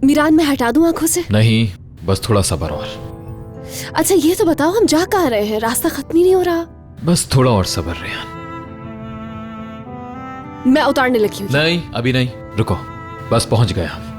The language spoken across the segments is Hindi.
मीरान मैं हटा दूं आंखों से? नहीं, बस थोड़ा सब्र और। अच्छा ये तो बताओ हम जा कहाँ रहे हैं? रास्ता खत्म ही नहीं हो रहा। बस थोड़ा और सब्र रेहान। मैं उतारने लगी हूँ। नहीं अभी नहीं, रुको, बस पहुंच गए हम।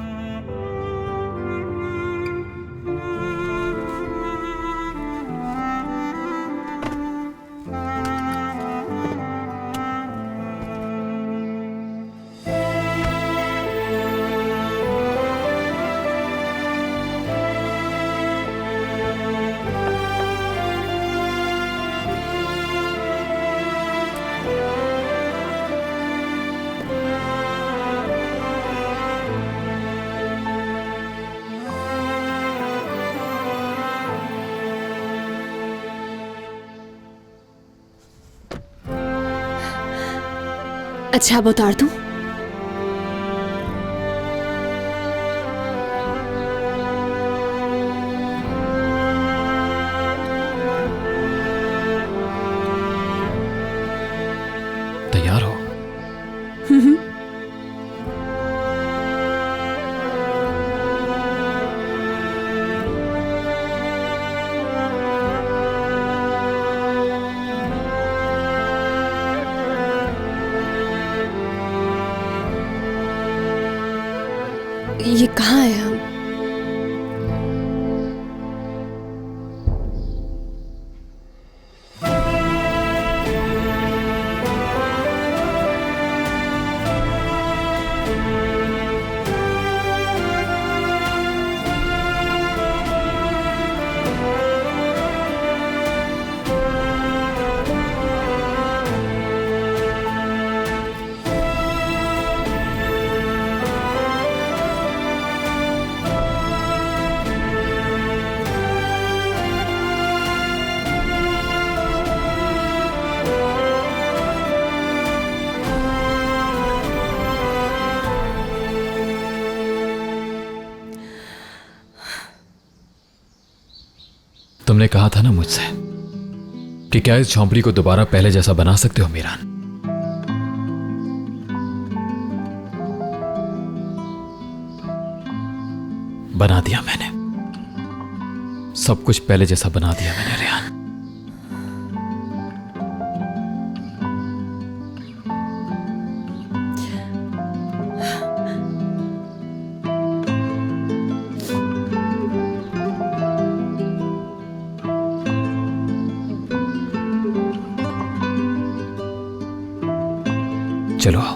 अच्छा अब उतार दूं? तैयार हो? ये कहाँ है हम? तुमने कहा था ना मुझसे कि क्या इस झोंपड़ी को दोबारा पहले जैसा बना सकते हो मीरान? बना दिया मैंने, सब कुछ पहले जैसा बना दिया मैंने रेहान। चलो आओ।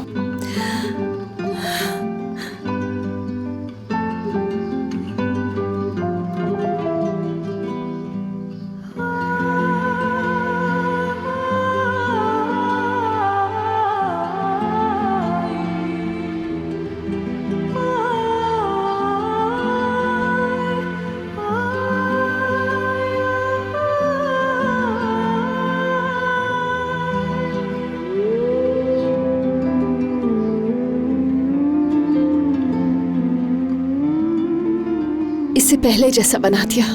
इससे पहले जैसा बना दिया।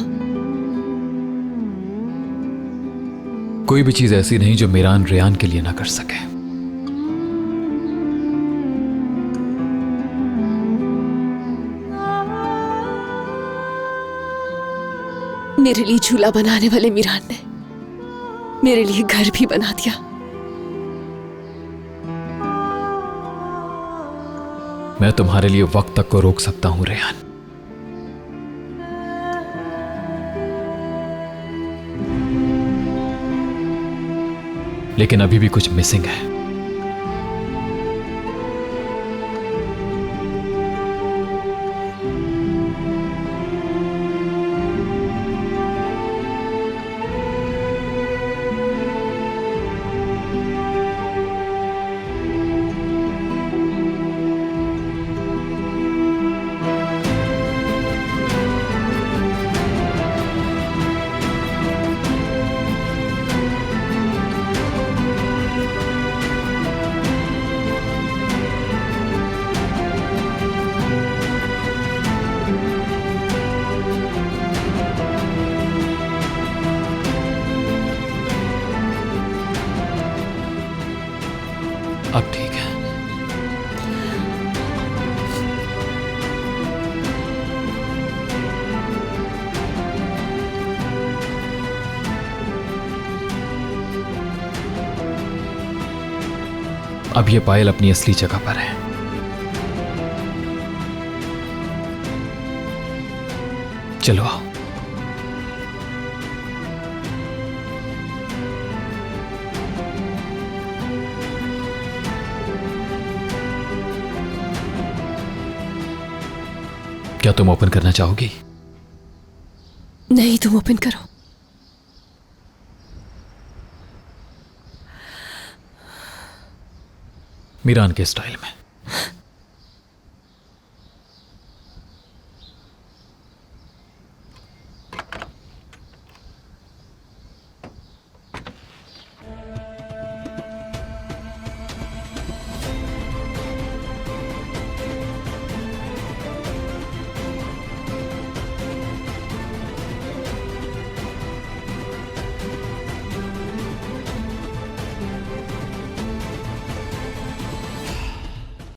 कोई भी चीज ऐसी नहीं जो मीरान रेहान के लिए ना कर सके। मेरे लिए झूला बनाने वाले मीरान ने मेरे लिए घर भी बना दिया। मैं तुम्हारे लिए वक्त तक को रोक सकता हूं रेहान, लेकिन अभी भी कुछ मिसिंग है। अब ये पायल अपनी असली जगह पर है। चलो आओ। क्या तुम ओपन करना चाहोगी? नहीं, तुम ओपन करो। मीरान के स्टाइल में।